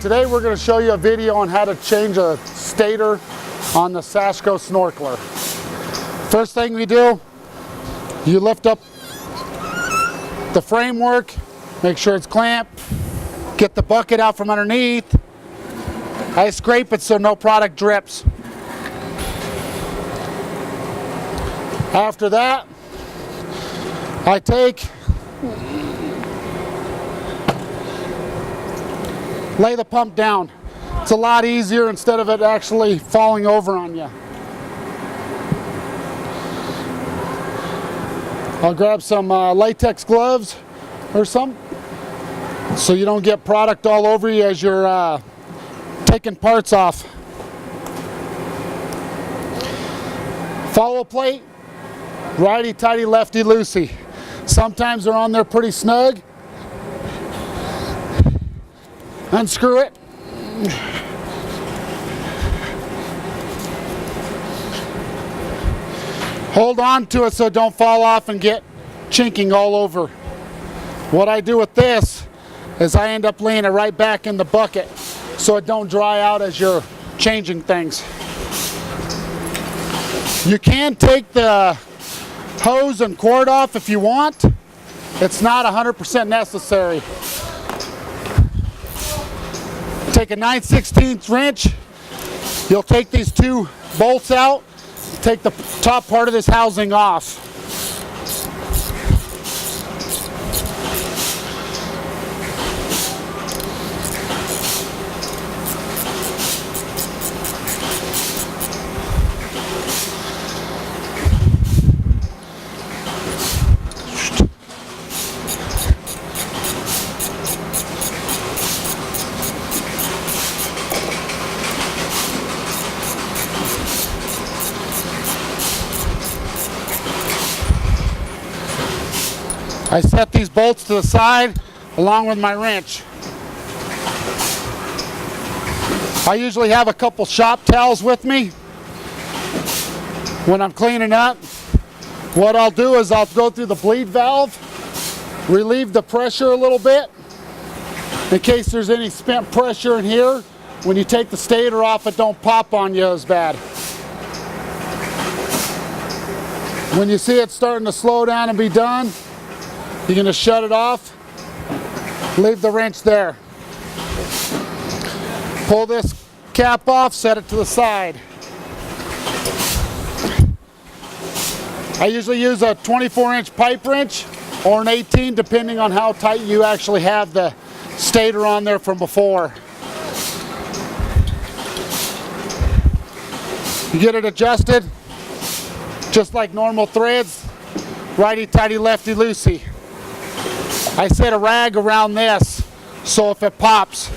Today we're going to show you a video on how to change a stator on the Sashco Snorkler. First thing we do, you lift up the framework, make sure it's clamped, get the bucket out from underneath. I scrape it so no product drips. After that, I lay the pump down. It's a lot easier instead of it actually falling over on you. I'll grab some latex gloves or something so you don't get product all over you as you're taking parts off. Follow plate, righty-tighty, lefty-loosey. Sometimes they're on there pretty snug. Unscrew it. Hold on to it so it don't fall off and get chinking all over. What I do with this is I end up laying it right back in the bucket so it don't dry out as you're changing things. You can take the hose and cord off if you want. It's not 100% necessary. Take a 9/16 wrench. You'll take these two bolts out, take the top part of this housing off. I set these bolts to the side along with my wrench. I usually have a couple shop towels with me when I'm cleaning up. What I'll do is I'll go through the bleed valve, relieve the pressure a little bit in case there's any spent pressure in here. When you take the stator off, it don't pop on you as bad. When you see it starting to slow down and be done, you're going to shut it off, leave the wrench there. Pull this cap off, set it to the side. I usually use a 24-inch pipe wrench or an 18, depending on how tight you actually have the stator on there from before. You get it adjusted, just like normal threads, righty-tighty, lefty-loosey. I set a rag around this, so if it pops,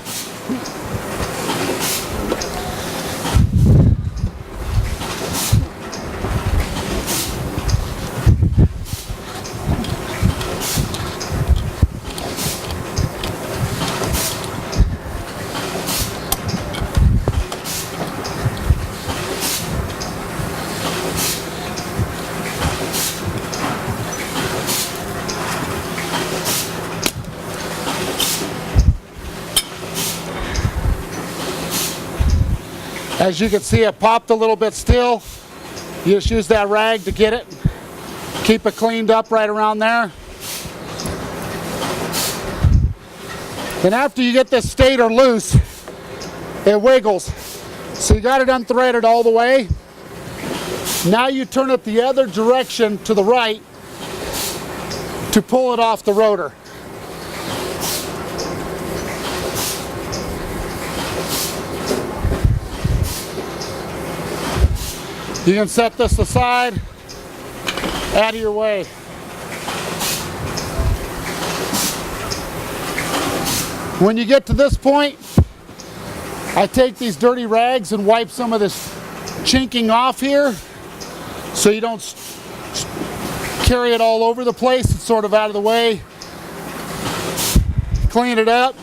as you can see, it popped a little bit still. You just use that rag to get it. Keep it cleaned up right around there. Then after you get this stator loose, it wiggles. So you got it unthreaded all the way. Now you turn it the other direction to the right to pull it off the rotor. You can set this aside, out of your way. When you get to this point, I take these dirty rags and wipe some of this chinking off here so you don't carry it all over the place. It's sort of out of the way. Clean it up.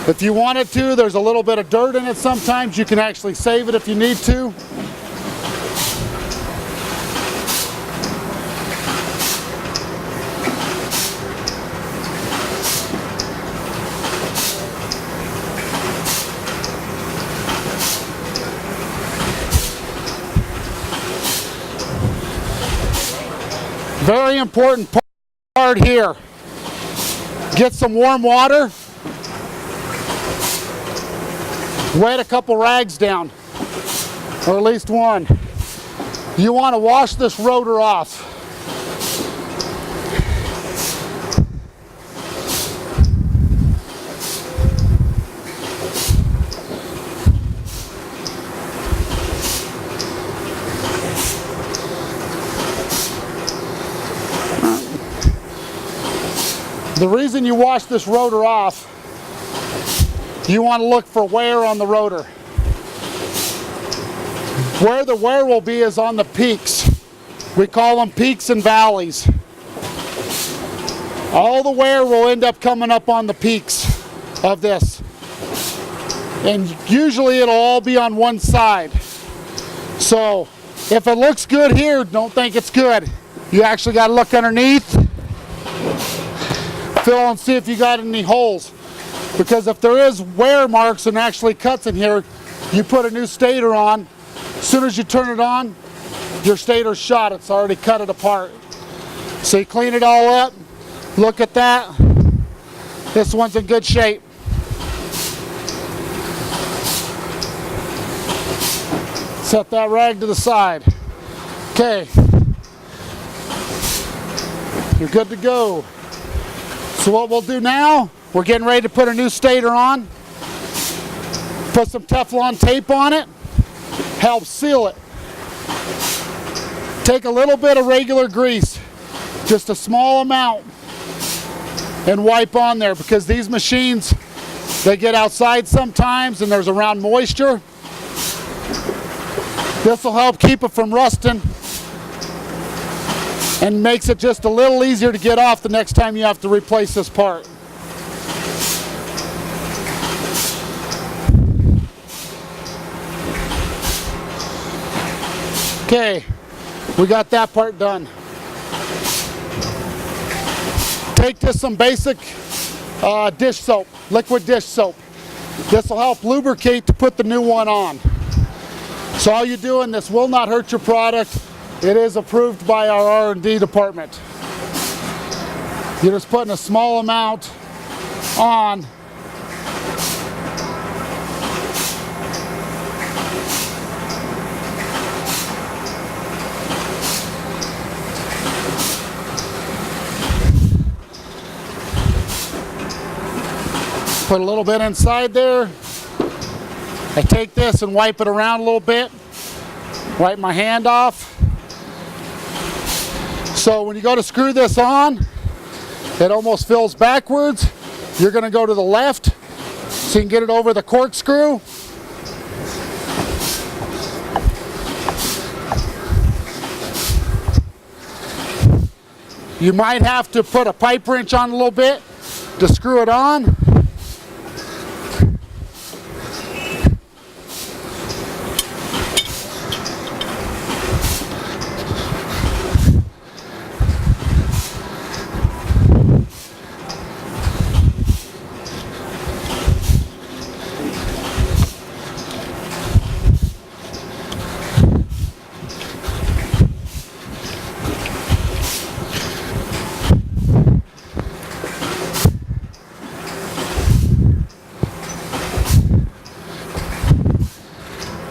If you wanted to, there's a little bit of dirt in it sometimes. You can actually save it if you need to. Very important part here. Get some warm water. Wet a couple rags down, or at least one. You want to wash this rotor off. The reason you wash this rotor off, you want to look for wear on the rotor. Where the wear will be is on the peaks. We call them peaks and valleys. All the wear will end up coming up on the peaks of this. And usually it'll all be on one side. So if it looks good here, don't think it's good. You actually got to look underneath, feel and see if you got any holes. Because if there is wear marks and actually cuts in here, you put a new stator on. As soon as you turn it on, your stator's shot. It's already cut it apart. So you clean it all up. Look at that. This one's in good shape. Set that rag to the side. Okay. You're good to go. So what we'll do now, we're getting ready to put a new stator on. Put some Teflon tape on it. Help seal it. Take a little bit of regular grease, just a small amount, and wipe on there, because these machines, they get outside sometimes and there's around moisture. This will help keep it from rusting and makes it just a little easier to get off the next time you have to replace this part. Okay, we got that part done. Take this some basic dish soap, liquid dish soap. This will help lubricate to put the new one on. So all you're doing, this will not hurt your product. It is approved by our R&D department. You're just putting a small amount on. Put a little bit inside there. I take this and wipe it around a little bit. Wipe my hand off. So when you go to screw this on, it almost fills backwards. You're going to go to the left so you can get it over the corkscrew. You might have to put a pipe wrench on a little bit to screw it on.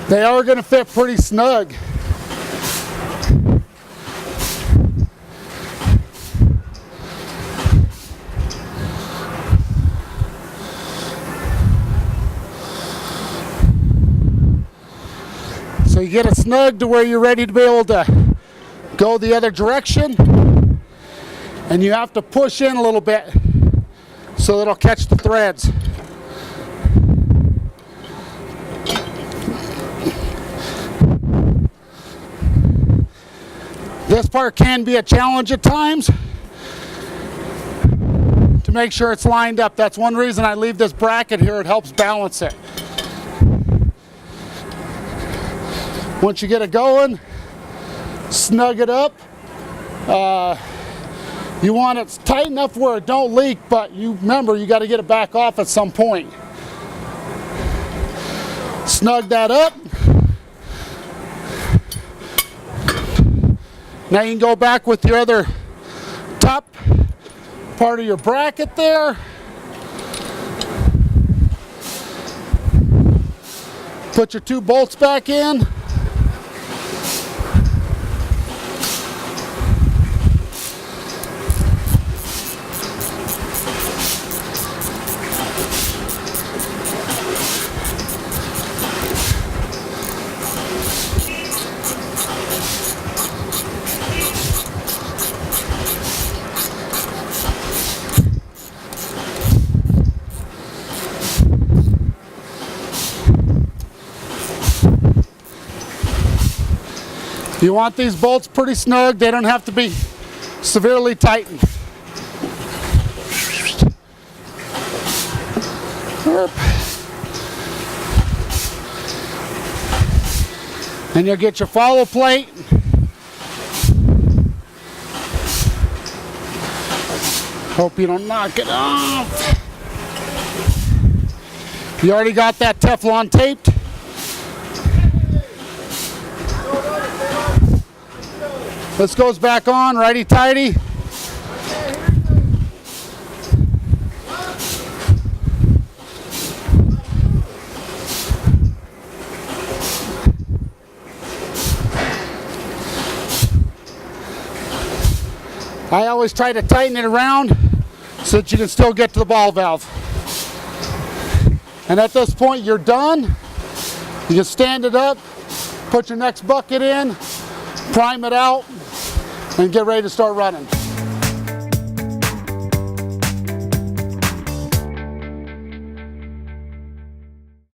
They are going to fit pretty snug. So you get it snug to where you're ready to be able to go the other direction, and you have to push in a little bit so it'll catch the threads. This part can be a challenge at times to make sure it's lined up. That's one reason I leave this bracket here. It helps balance it. Once you get it going, snug it up. You want it tight enough where it don't leak, but you remember you got to get it back off at some point. Snug that up. Now you can go back with your other top part of your bracket there. Put your 2 bolts back in. You want these bolts pretty snug. They don't have to be severely tightened. And you'll get your follow plate. Hope you don't knock it off. You already got that Teflon taped. This goes back on, righty-tighty. I always try to tighten it around so that you can still get to the ball valve. And at this point, you're done. You can stand it up, put your next bucket in, prime it out, and get ready to start running.